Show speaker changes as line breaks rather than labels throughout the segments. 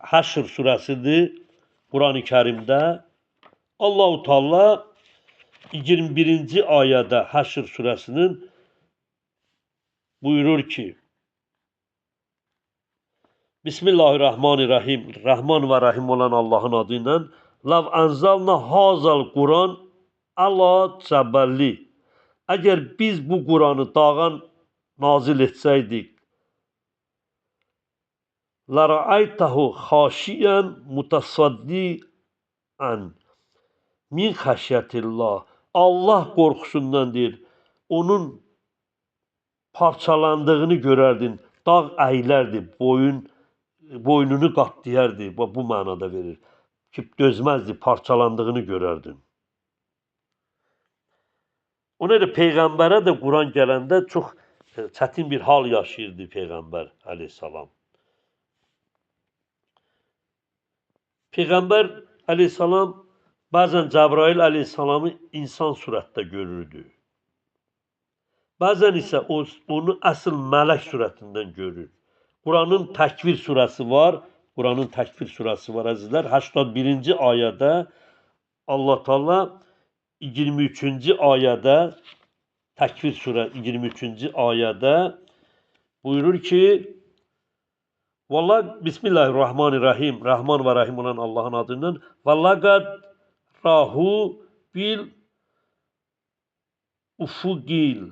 Haşr surəsidir Qurani Kərimdə. Allah-u Teala 21-ci ayədə Haşr surəsinin buyurur ki: Bismillahirrahmanirrahim. Rahman və Rahim olan Allahın adı ilə. Lav anzalna hazal Quran ala cəbəlli. Əgər biz bu Quranı dağa nazil etsəydik, lara'aytahu xaşiyan mutasaddian min xəşyətillah. Allah qorxusundan deyir, onun parçalandığını görərdin. Dağ əylərdi, boynunu qatlayardı. Bu mənada verir. Ki, dözməzdi, parçalandığını görərdin. Ona görə Peyğəmbərə də Quran gələndə çox çətin bir hal yaşayırdı Peyğəmbər əleyhissalam. Peyğəmbər əleyhissalam bəzən Cəbrail əleyhissalamı insan surətdə görürdü. Bəzən isə onu əsl mələk surətindən görür. Quranın Təkvir surəsi var. Quranın Təkvir surəsi var əzizlər. 81-ci ayədə Allah Teala 23-cü ayədə Təkvir surə 23-cü ayədə buyurur ki: Vallahi Bismillahirrahmanirrahim. Rahman və Rahim olan Allahın adından. Vallaqad rahu bil ufugil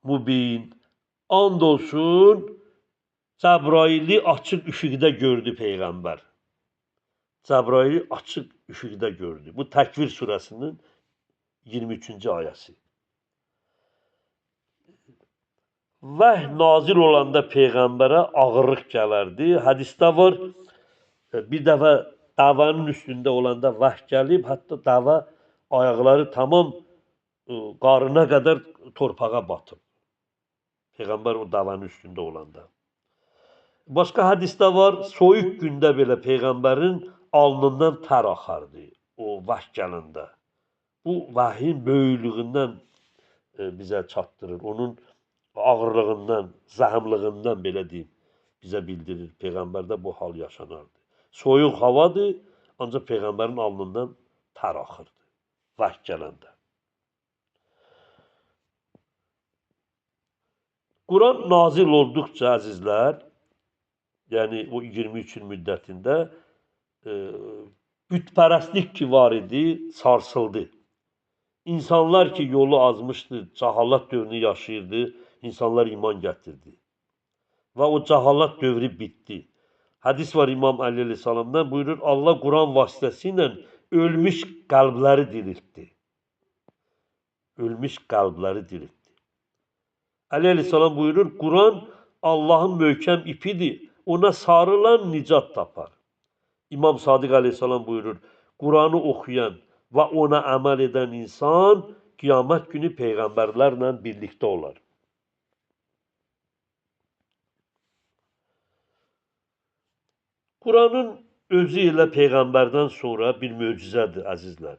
mubin. And olsun Cəbraili açıq üfüqdə gördü Peyğəmbər. Cəbraili açıq üfüqdə gördü. Bu Təkvir surəsinin 23-cü ayəsi. Vəhy nazil olanda Peyğəmbərə ağırlıq gələrdi. Hədisdə var, bir dəfə davanın üstündə olanda vəhy gəlib, hətta dava ayaqları tamam qarına qədər torpağa batıb. Peyğəmbər o davanın üstündə olanda. Başqa hədisdə var, soyuq gündə belə Peyğəmbərin alnından tər axardı o vəhy gələndə. Bu vəhyin böyüklüyündən bizə çatdırır. Onun ağırlığından, zəhmlığından belə deyim, bizə bildirir. Peyğəmbərdə bu hal yaşanardı. Soyuq havadır, ancaq Peyğəmbərin alnından tər axırdı vəhy gələndə. Quran nazil olduqca əzizlər, yəni o 23 il müddətində bütpərəstlik ki var idi, sarsıldı. İnsanlar ki yolu azmışdı, cəhalət dövrünü yaşayırdı, insanlar iman gətirdi. Və o cəhalət dövrü bitdi. Hədis var İmam Əli əleyhissalamdan buyurur, Allah Quran vasitəsilə ölmüş qəlbləri diriltdi. Ölmüş qəlbləri diriltdi. Əli əleyhissalam buyurur, Quran Allahın möhkəm ipidir, ona sarılan nicat tapar. İmam Sadiq əleyhissalam buyurur, Quranı oxuyan və ona əməl edən insan qiyamət günü Peyğəmbərlərlə birlikdə olar. Quranın özü ilə Peyğəmbərdən sonra bir möcüzədir, əzizlər.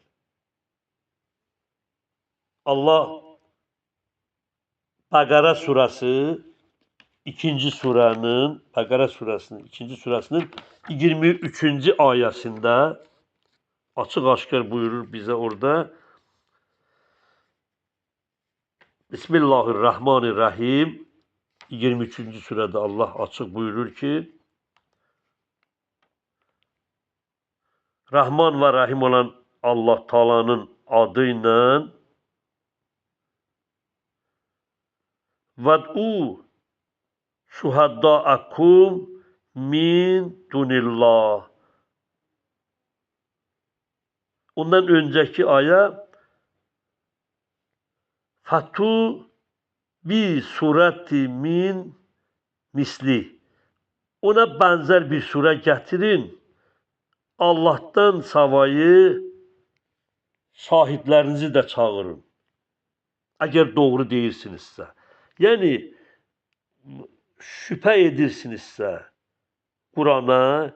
Allah Bəqərə surəsi ikinci surənin 23-cü ayəsində açıq-aşkar buyurur bizə orada. Bismillahirrahmanirrahim. 23-cü surədə Allah açıq buyurur ki, Rahman və Rahim olan Allah Taala'nın adı ilə Vəd'u şuhadda'akum min dunillah. Ondan öncəki ayə Fatu bi surəti min misli. Ona bənzər bir surə gətirin. Allah'tan savayı şahidlərinizi də çağırın. Əgər doğru deyirsinizsə. Yəni, şübhə edirsinizsə Qurana,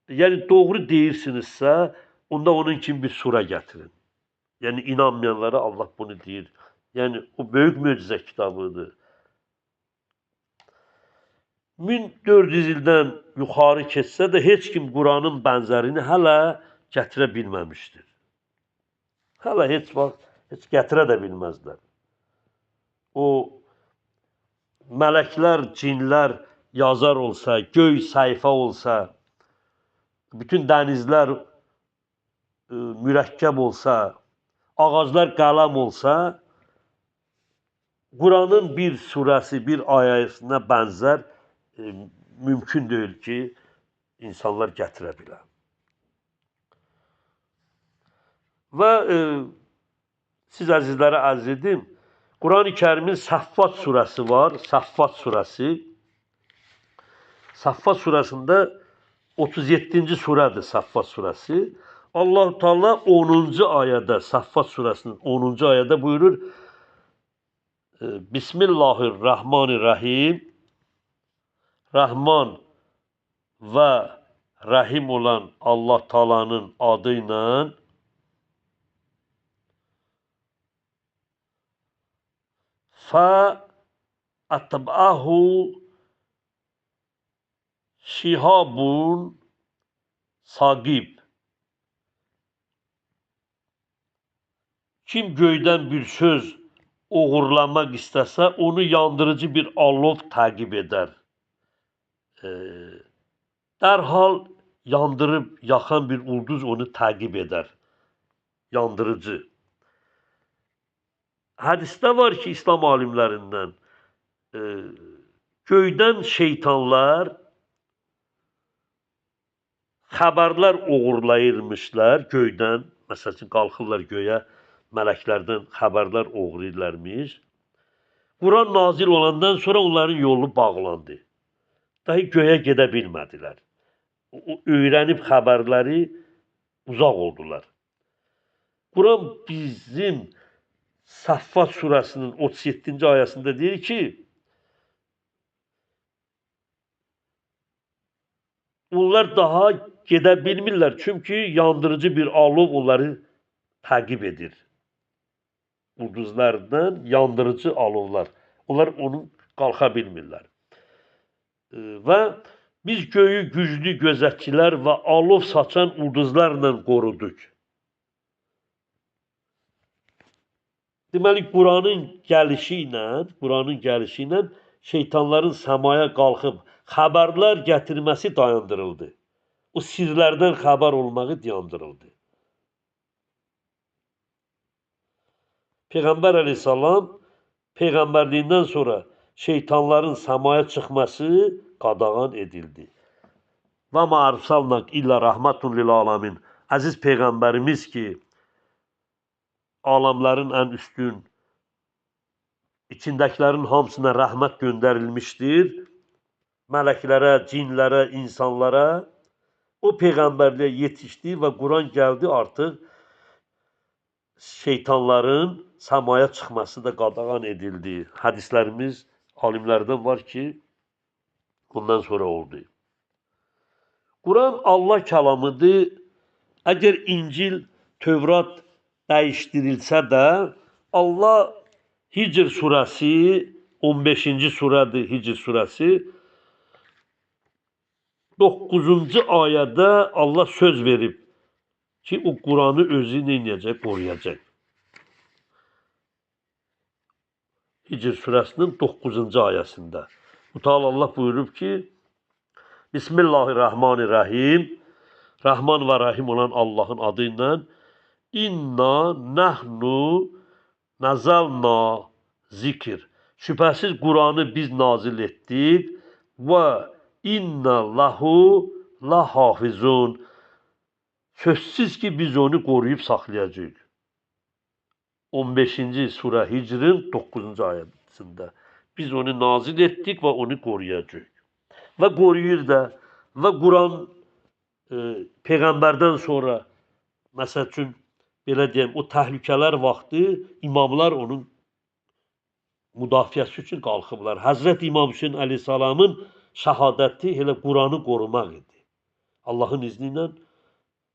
yəni doğru deyirsinizsə, onda onun kimi bir surə gətirin. Yəni, inanmayanlara Allah bunu deyir. Yəni, o böyük möcüzə kitabıdır. 1400 ildən yuxarı keçsə də heç kim Quranın bənzərini hələ gətirə bilməmişdir. Hələ heç vaxt heç gətirə də bilməzlər. O mələklər, cinlər yazar olsa, göy səhifə olsa, bütün dənizlər mürəkkəb olsa, ağaclar qələm olsa, Quranın bir surəsi, bir ayəsinə bənzər mümkün deyil ki, insanlar gətirə bilər. Və siz əzizlərə ərz edim, Quran-ı Kərimin Səffat surəsi var, Səffat surəsi. Səffat surəsində 37-ci surədir Səffat surəsi. Allah-u Teala 10-cu ayədə, Səffat surəsinin 10-cu ayədə buyurur, Bismillahirrahmanirrahim. Rahman və Rahim olan Allah Taala'nın adı ilə Fə ətbəhu şihabun saqib. Kim göydən bir söz uğurlamaq istəsə, onu yandırıcı bir alov təqib edər. Dərhal yandırıb yaxan bir ulduz onu təqib edər. Yandırıcı. Hədisdə var ki, İslam alimlərindən göydən şeytanlar xəbərlər uğurlayırmışlar göydən. Məsəl üçün, qalxırlar göyə, mələklərdən xəbərlər uğurlayırlarmış. Quran nazil olandan sonra onların yolu bağlandı. Dahi göyə gedə bilmədilər. Öyrənib xəbərləri uzaq oldular. Quran bizim Səffat surəsinin 37-ci ayəsində deyir ki, onlar daha gedə bilmirlər, çünki yandırıcı bir alov onları təqib edir. Ulduzlardan yandırıcı alovlar. Onlar onu qalxa bilmirlər. Və biz göyü güclü gözətçilər və alov saçan ulduzlarla qoruduq. Deməli, Quranın gəlişi ilə şeytanların səmaya qalxıb xəbərlər gətirməsi dayandırıldı. O sirlərdən xəbər olmağı dayandırıldı. Peyğəmbər əleyhissalam peyğəmbərliyindən sonra şeytanların səmaya çıxması qadağan edildi. Və mə ərsalnaq illə rəhmətun lil alamin. Əziz peyğəmbərimiz ki, alamların ən üstün, içindəkilərin hamısına rəhmət göndərilmişdir. Mələklərə, cinlərə, insanlara o peyğəmbərliyə yetişdi və Quran gəldi, artıq şeytanların səmaya çıxması da qadağan edildi. Hədislərimiz alimlərdən var ki, bundan sonra oldu. Quran Allah kəlamıdır. Əgər İncil, Tövrat dəyişdirilsə də, Allah Hicr surəsi, 15-ci surədir Hicr surəsi, 9-cu ayədə Allah söz verib ki, o Quranı özü neynəyəcək, qoruyacaq. Hicr surəsinin 9-cu ayəsində. Mütəala Allah buyurub ki, Bismillahirrahmanirrahim, Rahman və Rahim olan Allahın adı ilə İnna nəhnu nəzəlna zikr. Şübhəsiz Quranı biz nazil etdik və inna lahu la hafizun. Sözsüz ki, biz onu qoruyub saxlayacağıq. 15-ci surə Hicrin 9-cu ayəsində. Biz onu nazil etdik və onu qoruyacağıq. Və qoruyur da. Və Quran Peyğəmbərdən sonra, məsəl üçün, belə deyəm, o təhlükələr vaxtı imamlar onun müdafiəsi üçün qalxıblar. Həzrət İmam Hüseyin əleyhissalamın şəhadəti elə Quranı qorumaq idi. Allahın izni ilə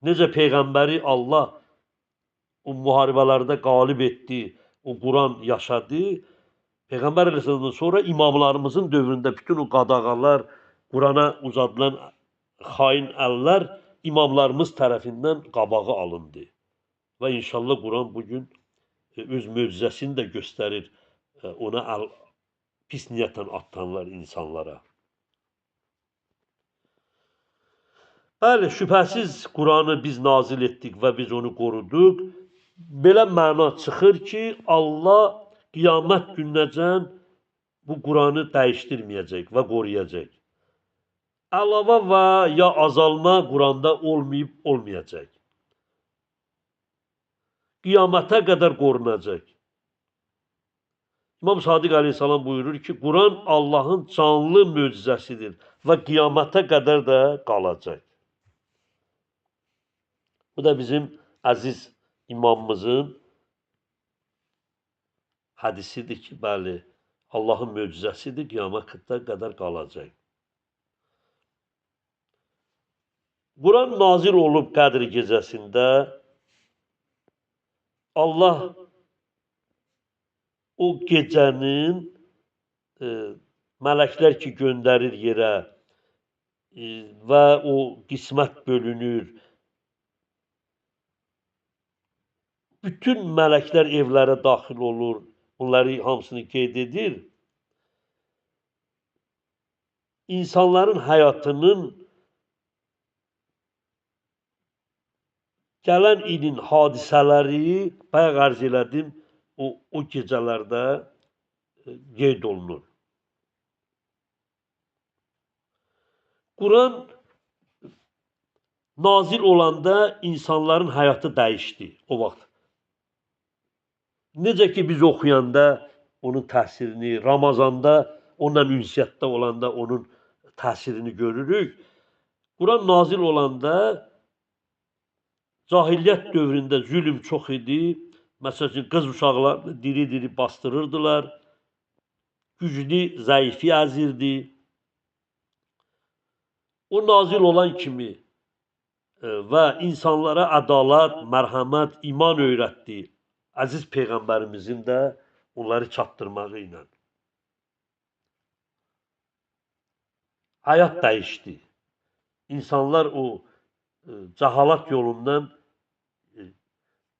necə Peyğəmbəri Allah o müharibələrdə qalib etdi, o Quran yaşadı, Peyğəmbər əleyhissalamdan sonra imamlarımızın dövründə bütün o qadağalar, Qurana uzadılan xain əllər imamlarımız tərəfindən qabağı alındı. Və inşallah Quran bugün öz möcüzəsini də göstərir ona pis niyyətlə atlanlar insanlara. Bəli, şübhəsiz Quranı biz nazil etdik və biz onu qoruduq. Belə məna çıxır ki, Allah qiyamət gününəcən bu Quranı dəyişdirməyəcək və qoruyacaq. Əlavə və ya azalma Quranda olmayacaq. Qiyamətə qədər qorunacaq. İmam Sadiq Aleyhisselam buyurur ki, Quran Allahın canlı möcüzəsidir və qiyamətə qədər də qalacaq. Bu da bizim əziz imamımızın hədisidir ki, bəli, Allahın möcüzəsidir, qiyamətə qədər qalacaq. Quran nazil olub Qədr gecəsində Allah o gecənin mələklər ki göndərir yerə və o qismət bölünür. Bütün mələklər evlərə daxil olur. Bunları hamısını qeyd edir. İnsanların həyatının gələn ilin hadisələri bayaq arz elədim, o gecələrdə qeyd olunur. Quran nazil olanda insanların həyatı dəyişdi o vaxt. Necə ki biz oxuyanda onun təsirini, Ramazanda onunla ünsiyyətdə olanda onun təsirini görürük. Quran nazil olanda cahiliyyət dövründə zülm çox idi. Məsələn, qız uşaqlarını diri-diri bastırırdılar. Güclü, zəifi əzirdi. O nazil olan kimi və insanlara ədalət, mərhəmət, iman öyrətdi. Əziz Peyğəmbərimizin də onları çatdırmağı ilə. Həyat dəyişdi. İnsanlar o cəhalat yolundan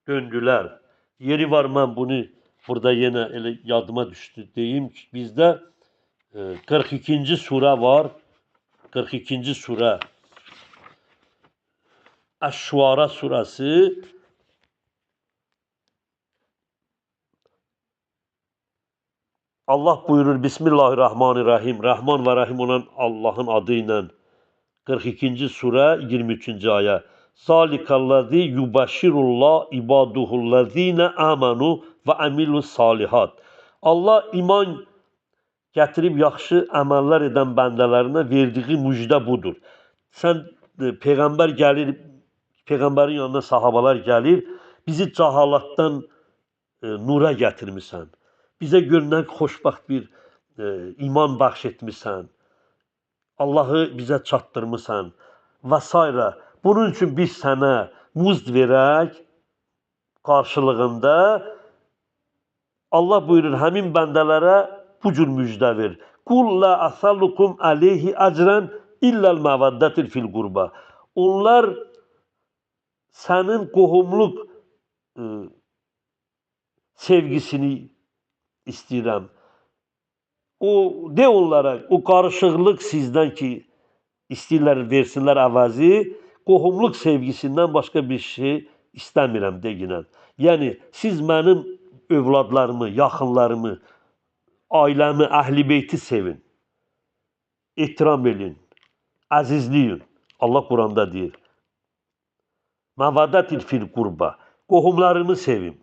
döndülər. Yeri var, mən bunu burada yenə elə yadıma düşdü deyim ki, bizdə 42-ci surə var. 42-ci surə Əş-Şuara surəsi. Allah buyurur Bismillahirrahmanirrahim. Rəhman və Rəhim olan Allahın adı ilə 42-ci surə 23-cü ayə. Zalikəllazi yubəşşirullah ibaduhullazina amanu və amilus salihat. Allah iman gətirib yaxşı əməllər edən bəndələrinə verdiyi müjdə budur. Sən Peyğəmbər gəlir, Peyğəmbərin yanına sahabalar gəlir, bizi cəhalatdan nura gətirmisən. Bizə görünən xoşbaxt bir iman bəxş etmisən. Allahı bizə çatdırmısan və s. Bunun üçün biz sənə muzd verək qarşılığında Allah buyurur, həmin bəndələrə bu cür müjdə ver. Qul la əsəlukum əleyhi əcrən illəl məvəddətil fil qurba. Onlar sənin qohumluq sevgisini istəyirəm. De onlara, o qarışıqlıq sizdən ki, istəyirlər, versinlər əvəzi, qohumluq sevgisindən başqa bir şey istəmirəm deginən. Yəni, siz mənim övladlarımı, yaxınlarımı, ailəmi, əhl-i beyti sevin, ehtiram edin, əzizləyin. Allah Quranda deyir. Məvədətil fil qurba. Qohumlarımı sevin.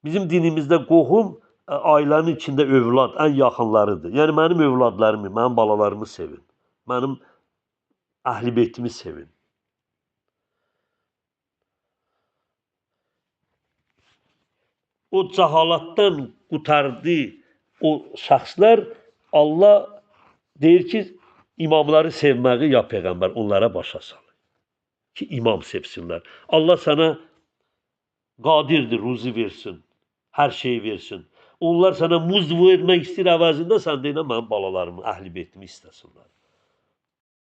Bizim dinimizdə qohum ailənin içində övlad, ən yaxınlarıdır. Yəni, mənim övladlarımı, mənim balalarımı sevin. Mənim əhl-i beytimi sevin. O cəhalatdan qurtardı o şəxslər. Allah deyir ki, imamları sevməyi ya Peyğəmbər onlara başa salır. Ki, imam sevsinlər. Allah sənə qadirdir, ruzi versin. Hər şeyi versin. onlar sənə muz vermək istəyir əvəzində sən deyirsən mənim balalarımı, əhli beytimi istəsinlər.